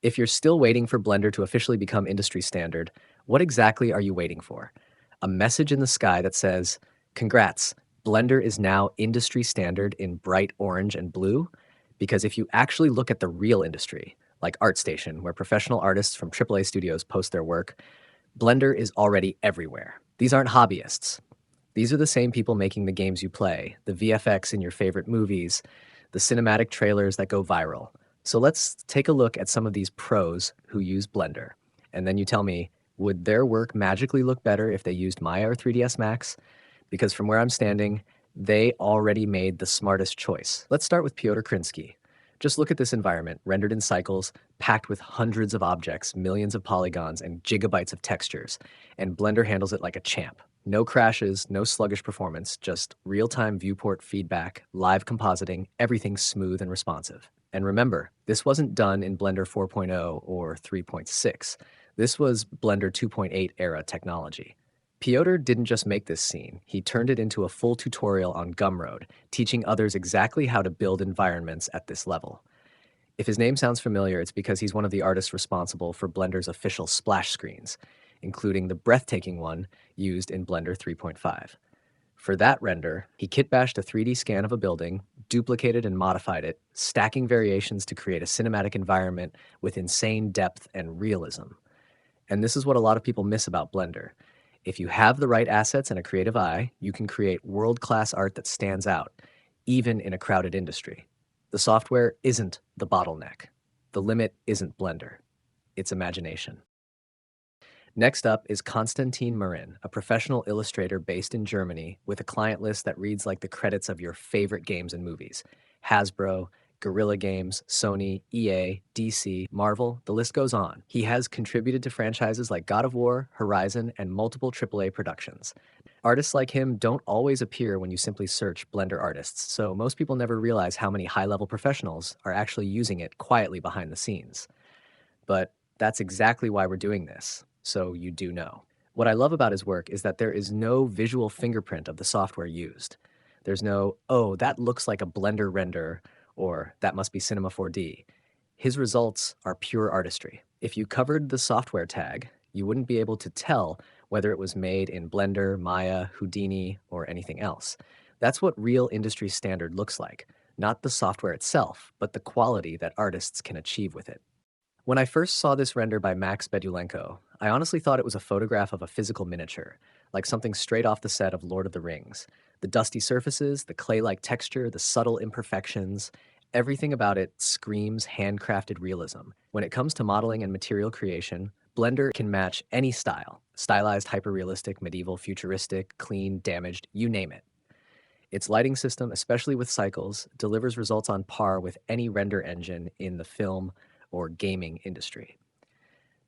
If you're still waiting for Blender to officially become industry standard, what exactly are you waiting for? A message in the sky that says, "Congrats, Blender is now industry standard in bright orange and blue"? Because if you actually look at the real industry, like ArtStation, where professional artists from AAA studios post their work, Blender is already everywhere. These aren't hobbyists. These are the same people making the games you play, the VFX in your favorite movies, the cinematic trailers that go viral. So let's take a look at some of these pros who use Blender. And then you tell me, would their work magically look better if they used Maya or 3ds Max? Because from where I'm standing, they already made the smartest choice. Let's start with Piotr Krinsky. Just look at this environment, rendered in cycles, packed with hundreds of objects, millions of polygons, and gigabytes of textures. And Blender handles it like a champ. No crashes, no sluggish performance, just real-time viewport feedback, live compositing, everything smooth and responsive. And remember, this wasn't done in Blender 4.0 or 3.6. This was Blender 2.8 era technology. Piotr didn't just make this scene, he turned it into a full tutorial on Gumroad, teaching others exactly how to build environments at this level. If his name sounds familiar, it's because he's one of the artists responsible for Blender's official splash screens, including the breathtaking one used in Blender 3.5. For that render, he kit-bashed a 3D scan of a building, duplicated and modified it, stacking variations to create a cinematic environment with insane depth and realism. And this is what a lot of people miss about Blender. If you have the right assets and a creative eye, you can create world-class art that stands out, even in a crowded industry. The software isn't the bottleneck. The limit isn't Blender. It's imagination. Next up is Konstantin Marin, a professional illustrator based in Germany with a client list that reads like the credits of your favorite games and movies. Hasbro, Guerrilla Games, Sony, EA, DC, Marvel, the list goes on. He has contributed to franchises like God of War, Horizon, and multiple AAA productions. Artists like him don't always appear when you simply search Blender artists, so most people never realize how many high-level professionals are actually using it quietly behind the scenes. But that's exactly why we're doing this, so you do know. What I love about his work is that there is no visual fingerprint of the software used. There's no, oh, that looks like a Blender render, or that must be Cinema 4D. His results are pure artistry. If you covered the software tag, you wouldn't be able to tell whether it was made in Blender, Maya, Houdini, or anything else. That's what real industry standard looks like, not the software itself, but the quality that artists can achieve with it. When I first saw this render by Max Bedulenko, I honestly thought it was a photograph of a physical miniature, like something straight off the set of Lord of the Rings. The dusty surfaces, the clay-like texture, the subtle imperfections, everything about it screams handcrafted realism. When it comes to modeling and material creation, Blender can match any style: stylized, hyper-realistic, medieval, futuristic, clean, damaged, you name it. Its lighting system, especially with cycles, delivers results on par with any render engine in the film or gaming industry.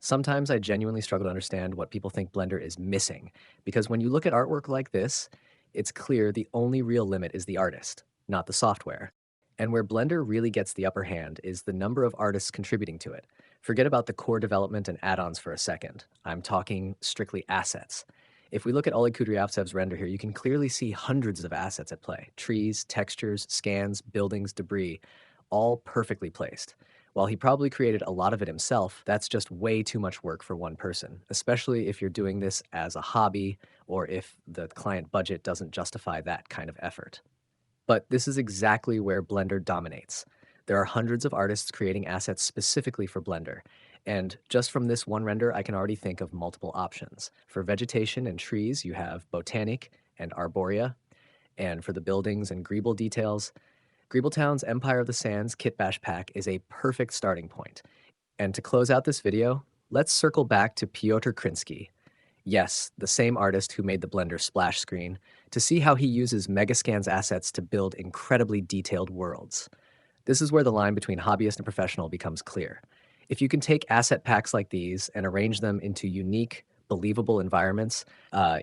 Sometimes I genuinely struggle to understand what people think Blender is missing, because when you look at artwork like this, it's clear the only real limit is the artist, not the software. And where Blender really gets the upper hand is the number of artists contributing to it. Forget about the core development and add-ons for a second. I'm talking strictly assets. If we look at Oleg Kudryavtsev's render here, you can clearly see hundreds of assets at play: trees, textures, scans, buildings, debris, all perfectly placed. While he probably created a lot of it himself, that's just way too much work for one person, especially if you're doing this as a hobby or if the client budget doesn't justify that kind of effort. But this is exactly where Blender dominates. There are hundreds of artists creating assets specifically for Blender, and just from this one render, I can already think of multiple options. For vegetation and trees, you have botaniq and arborea, and for the buildings and greeble details, Greebletown's Empire of the Sands Kit Bash Pack is a perfect starting point. And to close out this video, let's circle back to Piotr Krinsky. Yes, the same artist who made the Blender splash screen, to see how he uses Megascan's assets to build incredibly detailed worlds. This is where the line between hobbyist and professional becomes clear. If you can take asset packs like these and arrange them into unique, believable environments,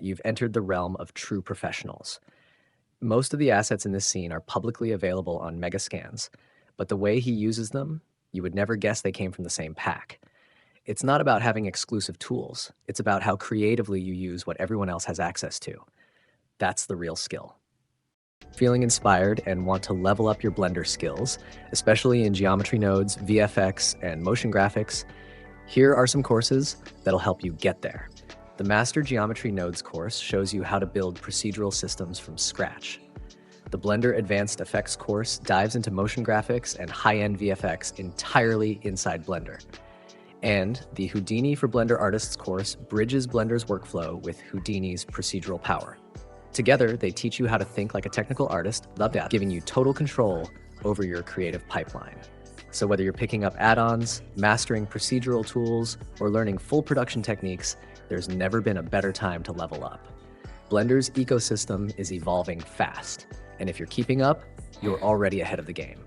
you've entered the realm of true professionals. Most of the assets in this scene are publicly available on Megascans, but the way he uses them, you would never guess they came from the same pack. It's not about having exclusive tools. It's about how creatively you use what everyone else has access to. That's the real skill. Feeling inspired and want to level up your Blender skills, especially in geometry nodes, VFX, and motion graphics, here are some courses that'll help you get there. The Master Geometry Nodes course shows you how to build procedural systems from scratch. The Blender Advanced Effects course dives into motion graphics and high-end VFX entirely inside Blender. And the Houdini for Blender Artists course bridges Blender's workflow with Houdini's procedural power. Together, they teach you how to think like a technical artist, giving you total control over your creative pipeline. So whether you're picking up add-ons, mastering procedural tools, or learning full production techniques, there's never been a better time to level up. Blender's ecosystem is evolving fast, and if you're keeping up, you're already ahead of the game.